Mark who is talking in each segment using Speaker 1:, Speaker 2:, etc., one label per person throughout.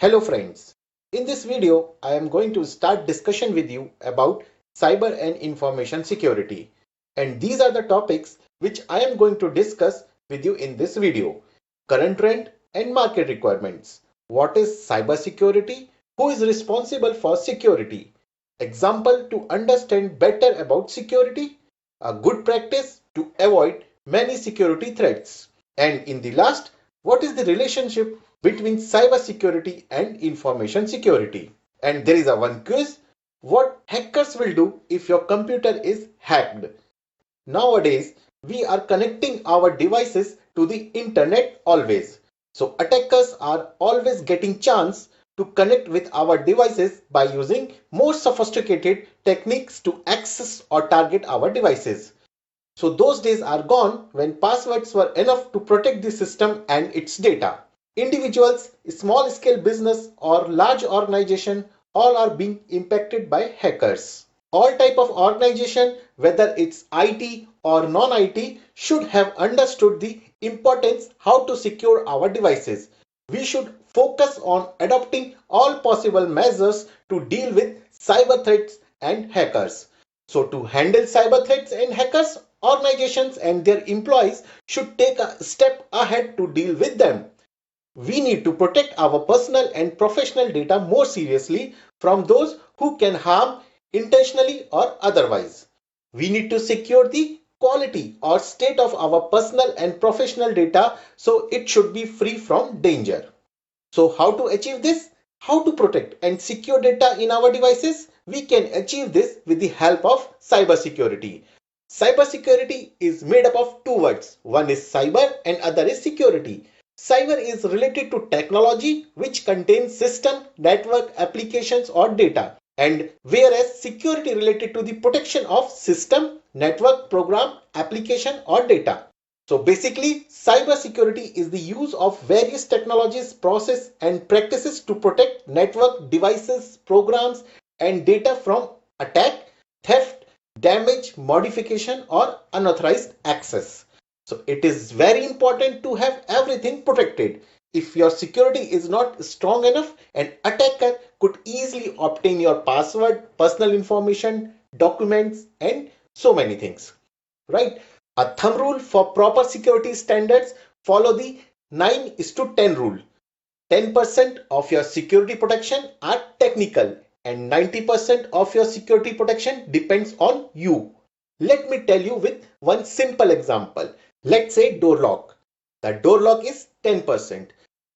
Speaker 1: Hello friends. In this video, I am going to start discussion with you about cyber and information security. And these are the topics which I am going to discuss with you in this video. Current trend and market requirements. What is cyber security? Who is responsible for security? Example to understand better about security. A good practice to avoid many security threats. And in the last, what is the relationship between cybersecurity and information security? And there is a one quiz. What hackers will do if your computer is hacked? Nowadays, we are connecting our devices to the internet always. So attackers are always getting chance to connect with our devices by using more sophisticated techniques to access or target our devices. So those days are gone when passwords were enough to protect the system and its data. Individuals, small scale business or large organization all are being impacted by hackers. All type of organization, whether it's IT or non-IT, should have understood the importance how to secure our devices. We should focus on adopting all possible measures to deal with cyber threats and hackers. So to handle cyber threats and hackers, organizations and their employees should take a step ahead to deal with them. We need to protect our personal and professional data more seriously from those who can harm intentionally or otherwise. We need to secure the quality or state of our personal and professional data so it should be free from danger. So how to achieve this? How to protect and secure data in our devices? We can achieve this with the help of cybersecurity. Cybersecurity is made up of two words. One is cyber and other is security. Cyber is related to technology which contains system, network, applications or data. And whereas security related to the protection of system, network, program, application or data. So basically, cybersecurity is the use of various technologies, process and practices to protect network, devices, programs and data from attack, theft, damage, modification or unauthorized access. So it is very important to have everything protected. If your security is not strong enough, an attacker could easily obtain your password, personal information, documents and so many things, right? A thumb rule for proper security standards: follow the 9 is to 10 rule. 10% of your security protection are technical and 90% of your security protection depends on you. Let me tell you with one simple example. Let's say door lock. The door lock is 10%.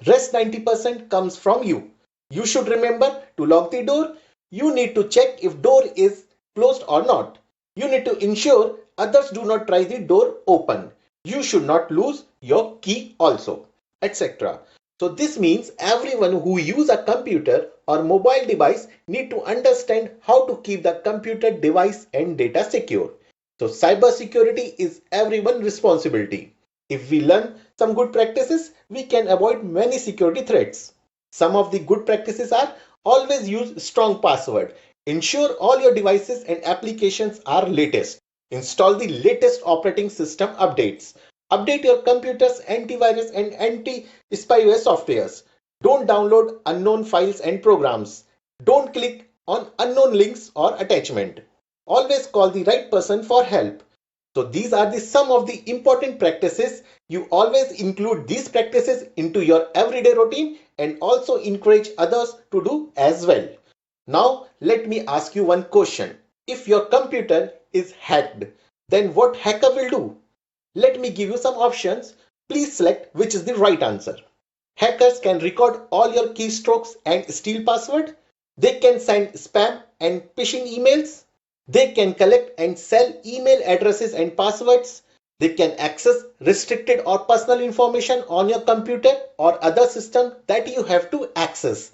Speaker 1: Rest 90% comes from you. You should remember to lock the door. You need to check if door is closed or not. You need to ensure others do not try the door open. You should not lose your key also, etc. So this means everyone who use a computer or mobile device need to understand how to keep the computer device and data secure. So cyber security is everyone's responsibility. If we learn some good practices, we can avoid many security threats. Some of the good practices are: always use strong password. Ensure all your devices and applications are latest. Install the latest operating system updates. Update your computer's antivirus and anti-spyware softwares. Don't download unknown files and programs. Don't click on unknown links or attachment. Always call the right person for help. So these are the some of the important practices. You always include these practices into your everyday routine and also encourage others to do as well. Now let me ask you one question. If your computer is hacked, then what hacker will do? Let me give you some options. Please select which is the right answer. Hackers can record all your keystrokes and steal password. They can send spam and phishing emails. They can collect and sell email addresses and passwords. They can access restricted or personal information on your computer or other system that you have to access.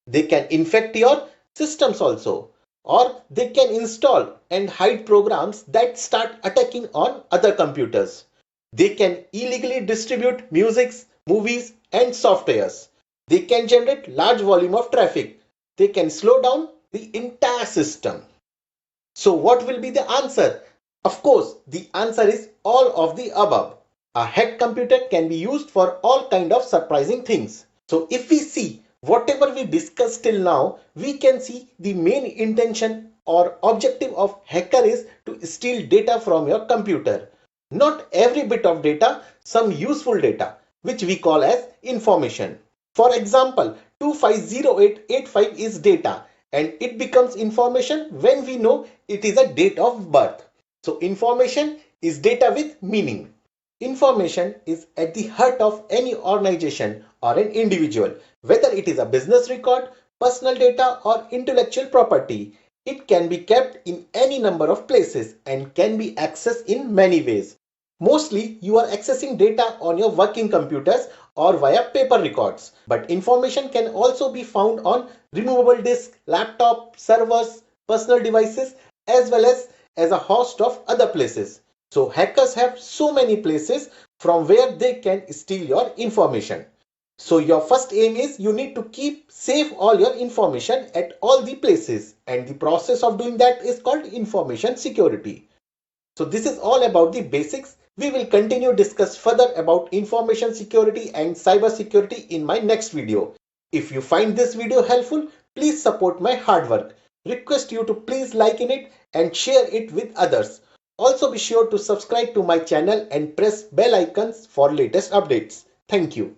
Speaker 1: They can infect your systems also, or they can install and hide programs that start attacking on other computers. They can illegally distribute musics, movies and softwares. They can generate large volume of traffic. They can slow down the entire system. So what will be the answer? Of course, the answer is all of the above. A hacked computer can be used for all kind of surprising things. So if we see Whatever we discussed till now, we can see the main intention or objective of hacker is to steal data from your computer. Not every bit of data, some useful data, which we call as information. For example, 250885 is data and it becomes information when we know it is a date of birth. So information is data with meaning. Information is at the heart of any organization or an individual, whether it is a business record, personal data, or intellectual property. It can be kept in any number of places and can be accessed in many ways. Mostly, you are accessing data on your working computers or via paper records. But information can also be found on removable disk, laptop, servers, personal devices, as well as a host of other places. So hackers have so many places from where they can steal your information. So your first aim is you need to keep safe all your information at all the places, and the process of doing that is called information security. So this is all about the basics. We will continue discuss further about information security and cyber security in my next video. If you find this video helpful, please support my hard work. Request you to please like in it and share it with others. Also be sure to subscribe to my channel and press bell icons for latest updates. Thank you.